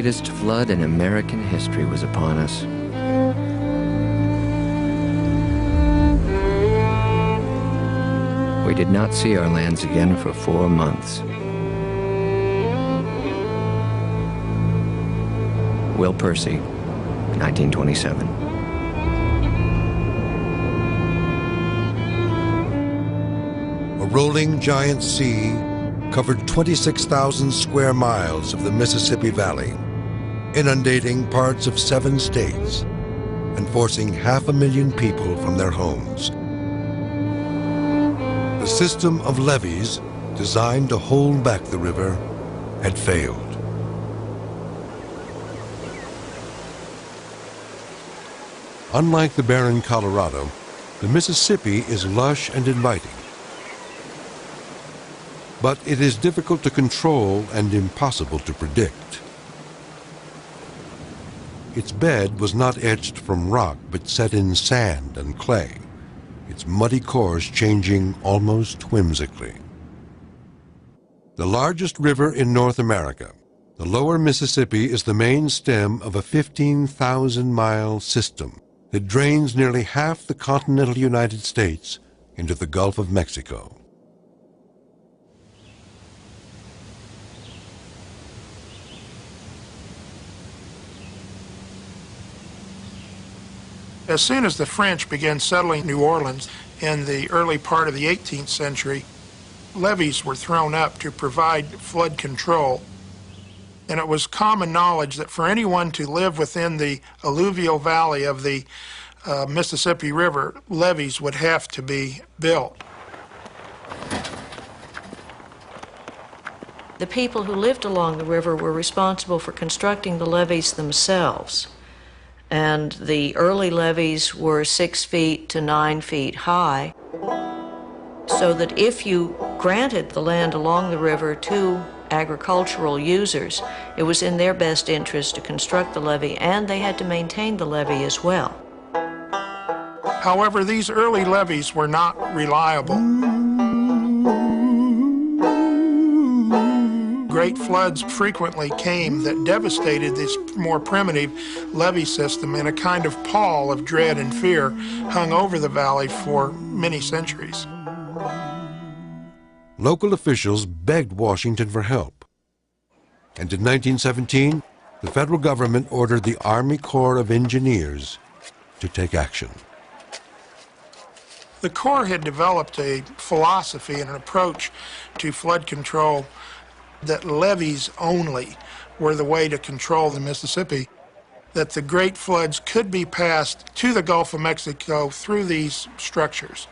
greatest flood in American history was upon us. We did not see our lands again for 4 months. Will Percy, 1927. A rolling giant sea covered 26,000 square miles of the Mississippi Valley, inundating parts of 7 states and forcing 500,000 people from their homes. The system of levees, designed to hold back the river, had failed. Unlike the barren Colorado, the Mississippi is lush and inviting. But it is difficult to control and impossible to predict. Its bed was not etched from rock, but set in sand and clay, its muddy course changing almost whimsically. The largest river in North America, the lower Mississippi is the main stem of a 15,000-mile system that drains nearly half the continental United States into the Gulf of Mexico. As soon as the French began settling New Orleans in the early part of the 18th century, levees were thrown up to provide flood control. And it was common knowledge that for anyone to live within the alluvial valley of the Mississippi River, levees would have to be built. The people who lived along the river were responsible for constructing the levees themselves. And the early levees were 6 feet to 9 feet high, so that if you granted the land along the river to agricultural users, it was in their best interest to construct the levee, and they had to maintain the levee as well. However, these early levees were not reliable. Great floods frequently came that devastated this more primitive levee system, and a kind of pall of dread and fear hung over the valley for many centuries. Local officials begged Washington for help. And in 1917, the federal government ordered the Army Corps of Engineers to take action. The Corps had developed a philosophy and an approach to flood control that levees only were the way to control the Mississippi, that the great floods could be passed to the Gulf of Mexico through these structures.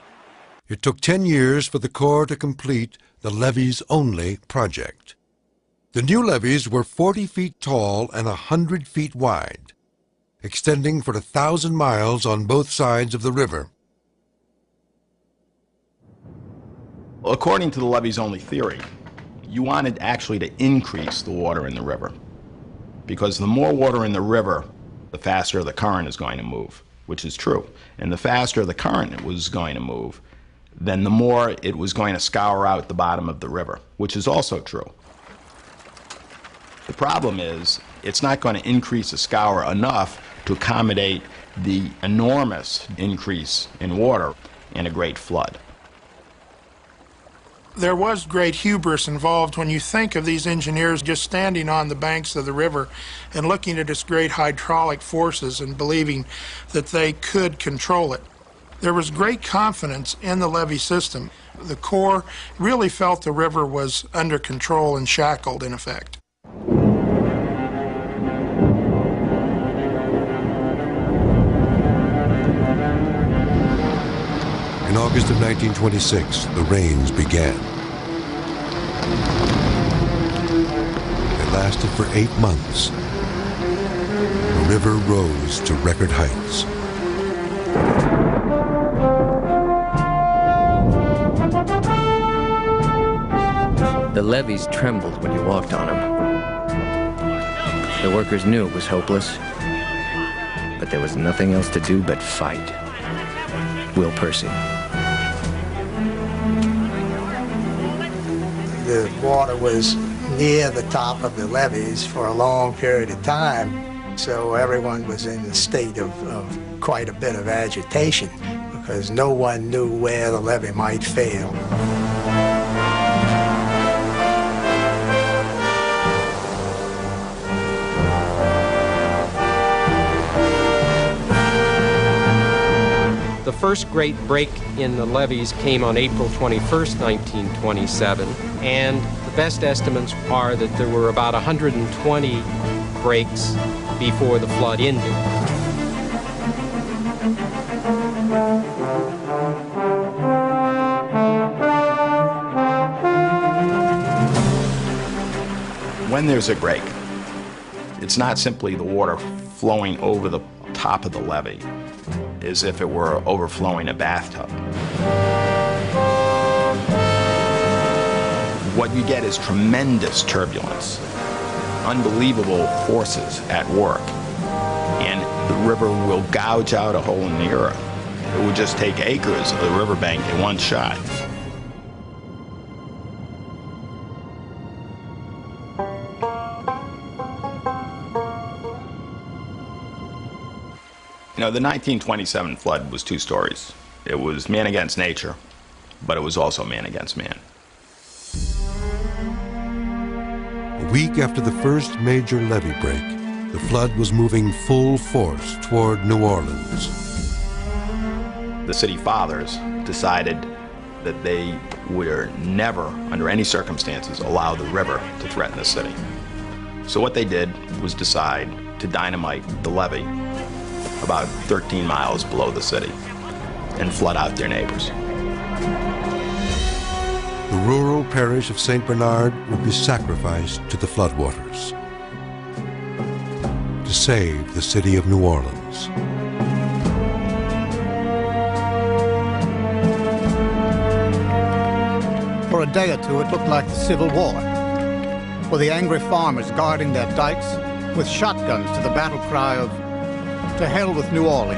It took 10 years for the Corps to complete the levees-only project. The new levees were 40 feet tall and 100 feet wide, extending for 1,000 miles on both sides of the river. According to the levees-only theory, you wanted actually to increase the water in the river, because the more water in the river, the faster the current is going to move, which is true. And the faster the current was going to move, then the more it was going to scour out the bottom of the river, which is also true. The problem is, it's not going to increase the scour enough to accommodate the enormous increase in water in a great flood. There was great hubris involved when you think of these engineers just standing on the banks of the river and looking at its great hydraulic forces and believing that they could control it. There was great confidence in the levee system. The Corps really felt the river was under control and shackled, in effect. In August of 1926, the rains began. They lasted for 8 months. The river rose to record heights. The levees trembled when you walked on them. The workers knew it was hopeless, but there was nothing else to do but fight. Will Percy. The water was near the top of the levees for a long period of time. So everyone was in a state of quite a bit of agitation because no one knew where the levee might fail. The first great break in the levees came on April 21st, 1927, and the best estimates are that there were about 120 breaks before the flood ended. When there's a break, it's not simply the water flowing over the top of the levee, as if it were overflowing a bathtub. What you get is tremendous turbulence, unbelievable forces at work, and the river will gouge out a hole in the earth. It would just take acres of the riverbank in one shot. You know, the 1927 flood was two stories. It was man against nature, but it was also man against man. A week after the first major levee break, the flood was moving full force toward New Orleans. The city fathers decided that they would never, under any circumstances, allow the river to threaten the city. So what they did was decide to dynamite the levee about 13 miles below the city and flood out their neighbors. The rural parish of St. Bernard would be sacrificed to the floodwaters to save the city of New Orleans. For a day or two, it looked like the Civil War, with the angry farmers guarding their dikes with shotguns to the battle cry of "To hell with New Orleans."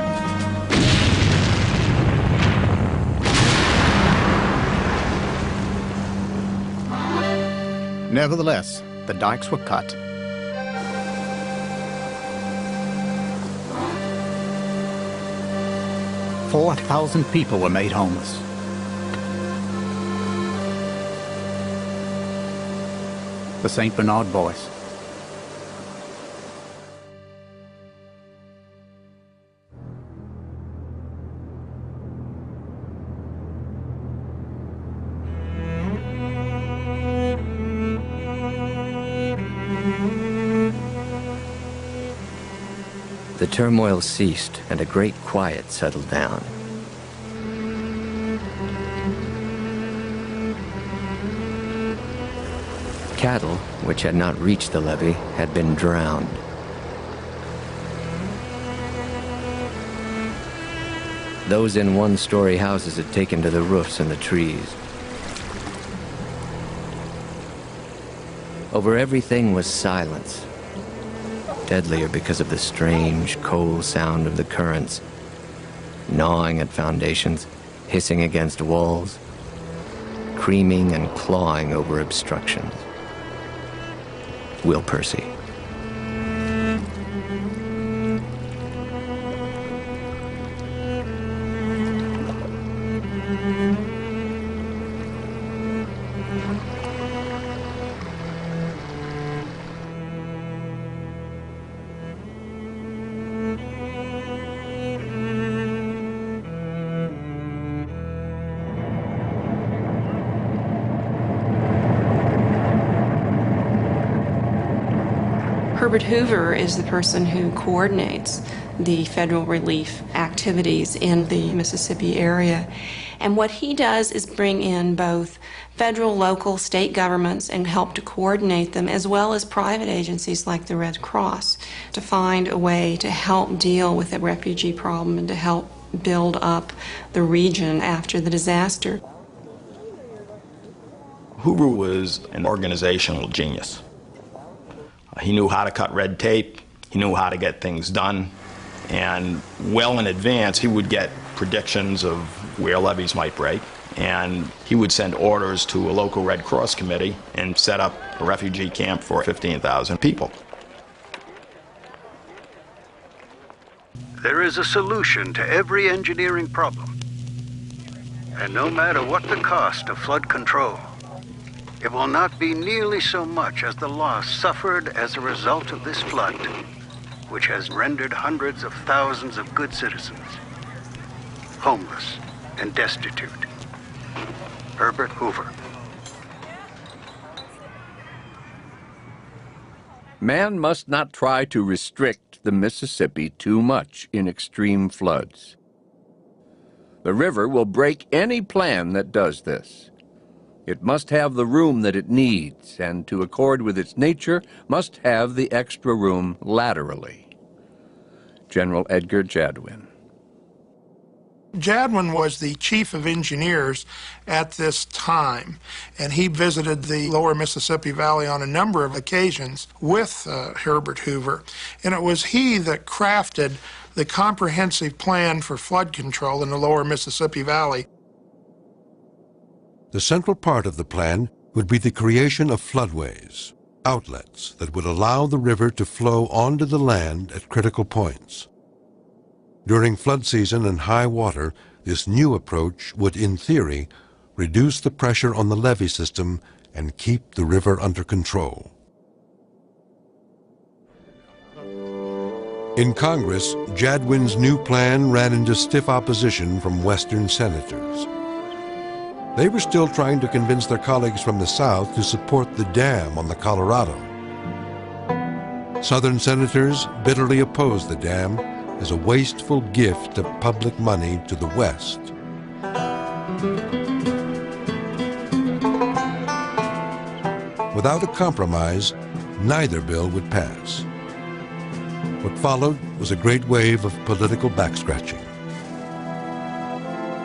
Nevertheless, the dikes were cut. "4,000 people were made homeless. The St. Bernard Voice. The turmoil ceased and a great quiet settled down. Cattle, which had not reached the levee, had been drowned. Those in one-story houses had taken to the roofs and the trees. Over everything was silence, deadlier because of the strange, cold sound of the currents, gnawing at foundations, hissing against walls, creaming and clawing over obstructions. Will Percy. Herbert Hoover is the person who coordinates the federal relief activities in the Mississippi area. And what he does is bring in both federal, local, state governments and help to coordinate them, as well as private agencies like the Red Cross, to find a way to help deal with the refugee problem and to help build up the region after the disaster. Hoover was an organizational genius. He knew how to cut red tape, he knew how to get things done, and well in advance he would get predictions of where levees might break, and he would send orders to a local Red Cross committee and set up a refugee camp for 15,000 people. There is a solution to every engineering problem. And no matter what the cost of flood control, it will not be nearly so much as the loss suffered as a result of this flood, which has rendered hundreds of thousands of good citizens homeless and destitute. Herbert Hoover. Man must not try to restrict the Mississippi too much in extreme floods. The river will break any plan that does this. It must have the room that it needs, and to accord with its nature, must have the extra room laterally. General Edgar Jadwin. Jadwin was the chief of engineers at this time, and he visited the lower Mississippi Valley on a number of occasions with Herbert Hoover, and it was he that crafted the comprehensive plan for flood control in the lower Mississippi Valley. The central part of the plan would be the creation of floodways, outlets that would allow the river to flow onto the land at critical points. During flood season and high water, this new approach would, in theory, reduce the pressure on the levee system and keep the river under control. In Congress, Jadwin's new plan ran into stiff opposition from Western senators. They were still trying to convince their colleagues from the South to support the dam on the Colorado. Southern senators bitterly opposed the dam as a wasteful gift of public money to the West. Without a compromise, neither bill would pass. What followed was a great wave of political backscratching.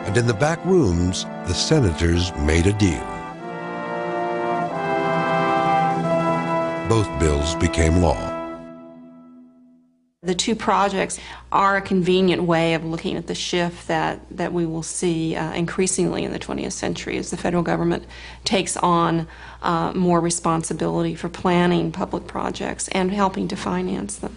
And in the back rooms, the senators made a deal. Both bills became law. The two projects are a convenient way of looking at the shift that we will see increasingly in the 20th century as the federal government takes on more responsibility for planning public projects and helping to finance them.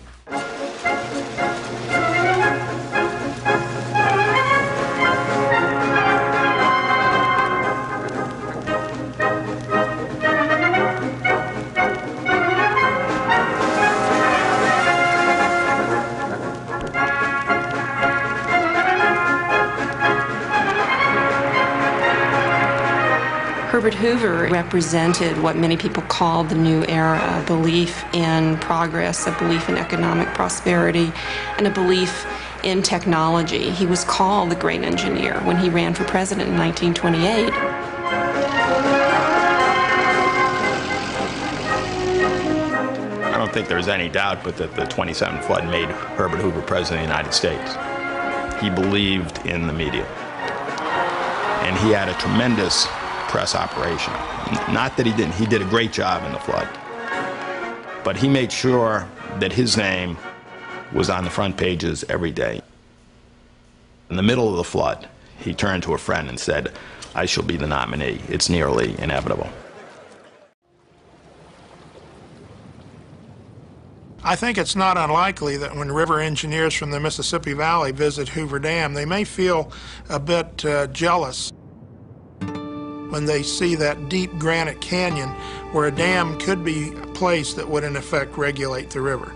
Herbert Hoover represented what many people called the new era, a belief in progress, a belief in economic prosperity, and a belief in technology. He was called the great engineer when he ran for president in 1928. I don't think there's any doubt but that the 27 flood made Herbert Hoover president of the United States. He believed in the media. And he had a tremendous press operation. Not that he didn't, he did a great job in the flood. But he made sure that his name was on the front pages every day. In the middle of the flood, he turned to a friend and said, "I shall be the nominee. It's nearly inevitable." I think it's not unlikely that when river engineers from the Mississippi Valley visit Hoover Dam, they may feel a bit jealous when they see that deep granite canyon where a dam could be a place that would in effect regulate the river.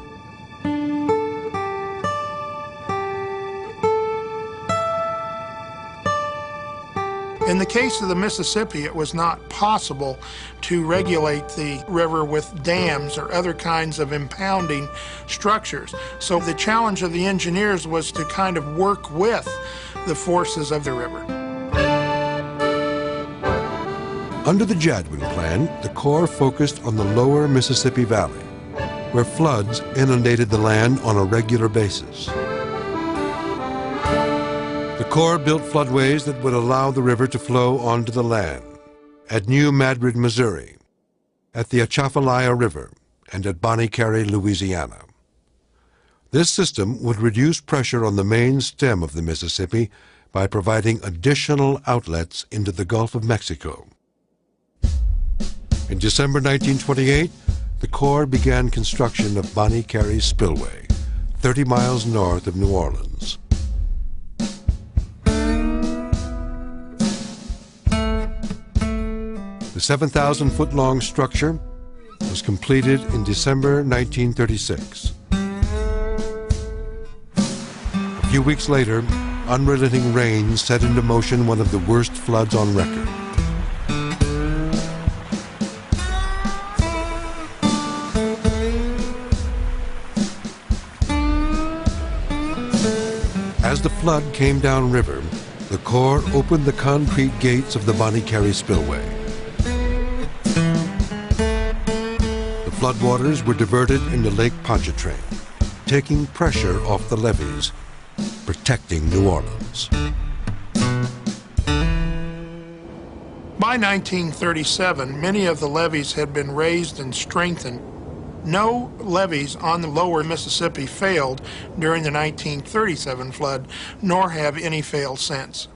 In the case of the Mississippi, it was not possible to regulate the river with dams or other kinds of impounding structures. So the challenge of the engineers was to kind of work with the forces of the river. Under the Jadwin Plan, the Corps focused on the lower Mississippi Valley, where floods inundated the land on a regular basis. The Corps built floodways that would allow the river to flow onto the land at New Madrid, Missouri, at the Atchafalaya River, and at Bonnie Carey, Louisiana. This system would reduce pressure on the main stem of the Mississippi by providing additional outlets into the Gulf of Mexico. In December 1928, the Corps began construction of Bonnie Carey Spillway, 30 miles north of New Orleans. The 7,000-foot-long structure was completed in December 1936. A few weeks later, unrelenting rain set into motion one of the worst floods on record. As the flood came downriver, the Corps opened the concrete gates of the Bonnie Carey Spillway. The floodwaters were diverted into Lake Pontchartrain, taking pressure off the levees, protecting New Orleans. By 1937, many of the levees had been raised and strengthened. No levees on the lower Mississippi failed during the 1937 flood, nor have any failed since.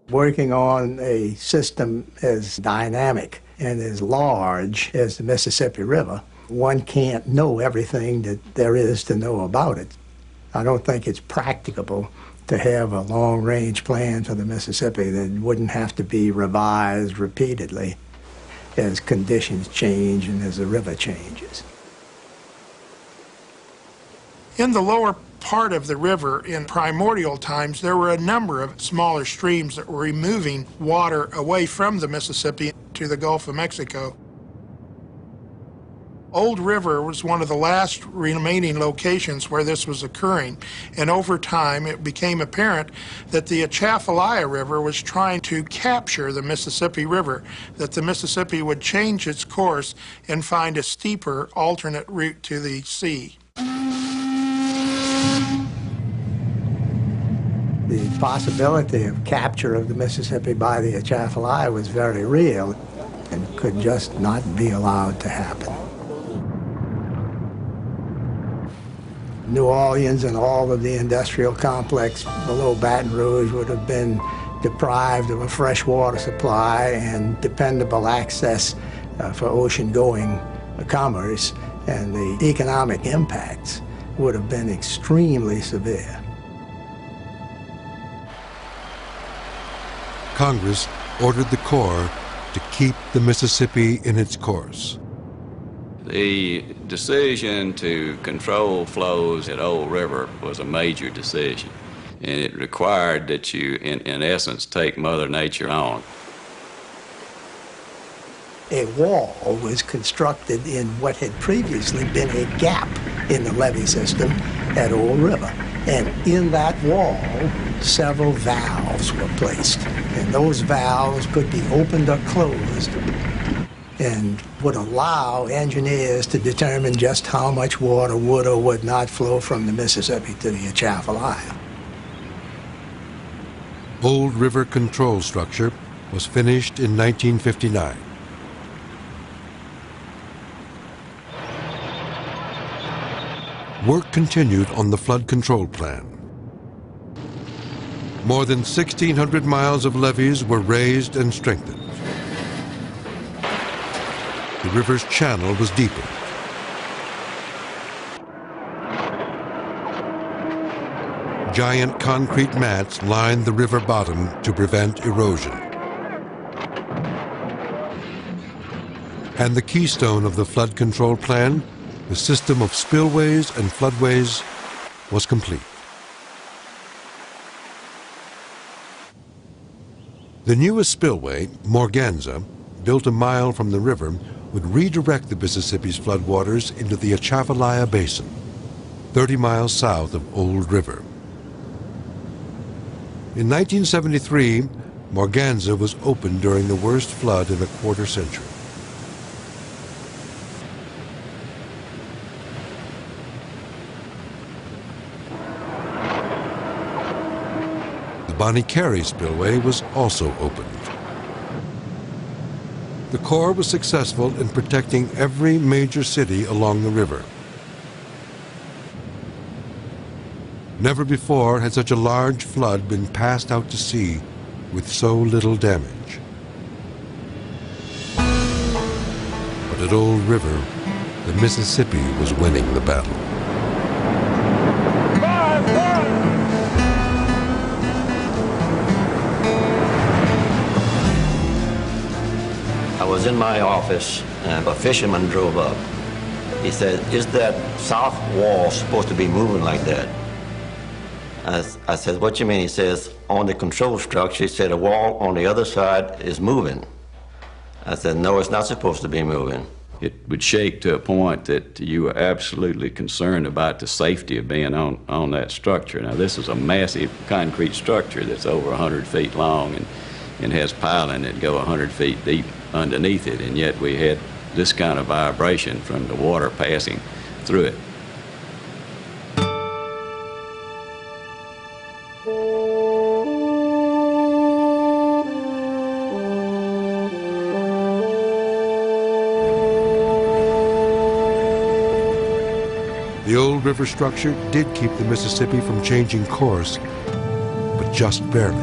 Working on a system as dynamic and as large as the Mississippi River, one can't know everything that there is to know about it. I don't think it's practicable to have a long-range plan for the Mississippi that wouldn't have to be revised repeatedly as conditions change and as the river changes. In the lower part of the river in primordial times, there were a number of smaller streams that were removing water away from the Mississippi to the Gulf of Mexico. Old River was one of the last remaining locations where this was occurring, and over time it became apparent that the Atchafalaya River was trying to capture the Mississippi River, that the Mississippi would change its course and find a steeper alternate route to the sea. The possibility of capture of the Mississippi by the Atchafalaya was very real and could just not be allowed to happen. New Orleans and all of the industrial complex below Baton Rouge would have been deprived of a fresh water supply and dependable access for ocean-going commerce, and the economic impacts would have been extremely severe. Congress ordered the Corps to keep the Mississippi in its course. The decision to control flows at Old River was a major decision, and it required that you, in essence, take Mother Nature on. A wall was constructed in what had previously been a gap in the levee system at Old River. And in that wall, several valves were placed. And those valves could be opened or closed and would allow engineers to determine just how much water would or would not flow from the Mississippi to the Atchafalaya. Old River Control Structure was finished in 1959. Work continued on the flood control plan. More than 1,600 miles of levees were raised and strengthened. The river's channel was deepened. Giant concrete mats lined the river bottom to prevent erosion. And the keystone of the flood control plan, the system of spillways and floodways, was complete. The newest spillway, Morganza, built a mile from the river, would redirect the Mississippi's floodwaters into the Atchafalaya Basin, 30 miles south of Old River. In 1973, Morganza was opened during the worst flood in a quarter century. The Bonnie Carey Spillway was also opened. The Corps was successful in protecting every major city along the river. Never before had such a large flood been passed out to sea with so little damage. But at Old River, the Mississippi was winning the battle. I was in my office and a fisherman drove up. He said, "Is that south wall supposed to be moving like that?" I said, "What you mean?" He says, "On the control structure," he said, "a wall on the other side is moving." I said, "No, it's not supposed to be moving." It would shake to a point that you were absolutely concerned about the safety of being on that structure. Now, this is a massive concrete structure that's over 100 feet long and has piling that go 100 feet deep underneath it, and yet we had this kind of vibration from the water passing through it. The Old River structure did keep the Mississippi from changing course, but just barely.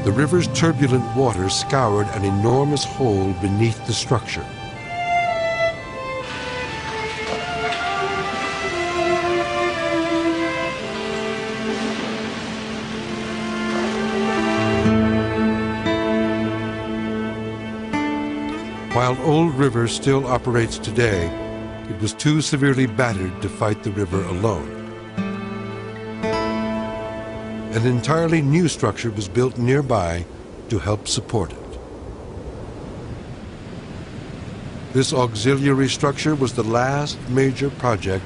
The river's turbulent water scoured an enormous hole beneath the structure. While Old River still operates today, it was too severely battered to fight the river alone. An entirely new structure was built nearby to help support it. This auxiliary structure was the last major project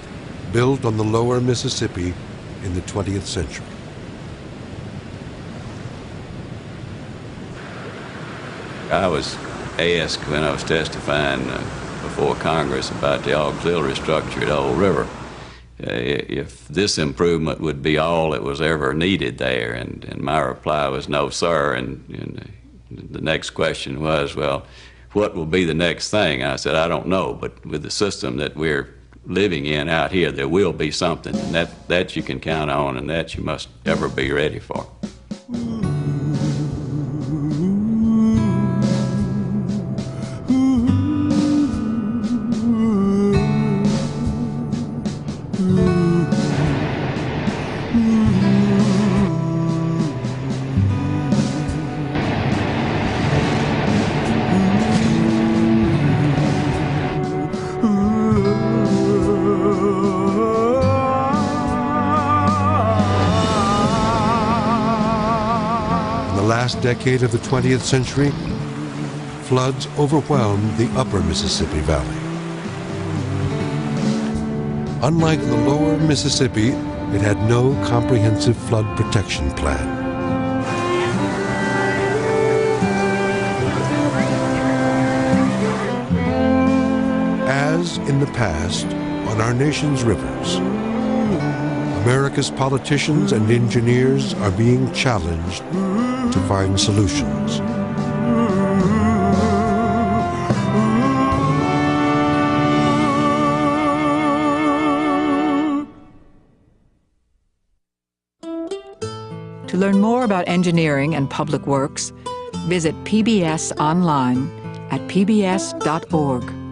built on the lower Mississippi in the 20th century. I was asked when I was testifying before Congress about the auxiliary structure at Old River if this improvement would be all that was ever needed there, and my reply was no, sir. And the next question was, well, what will be the next thing? I said, I don't know, but with the system that we're living in out here, there will be something, and that you can count on, and that you must ever be ready for. Last decade of the 20th century, floods overwhelmed the upper Mississippi Valley. Unlike the lower Mississippi, it had no comprehensive flood protection plan. As in the past, on our nation's rivers, America's politicians and engineers are being challenged to find solutions. To learn more about engineering and public works, visit PBS online at pbs.org.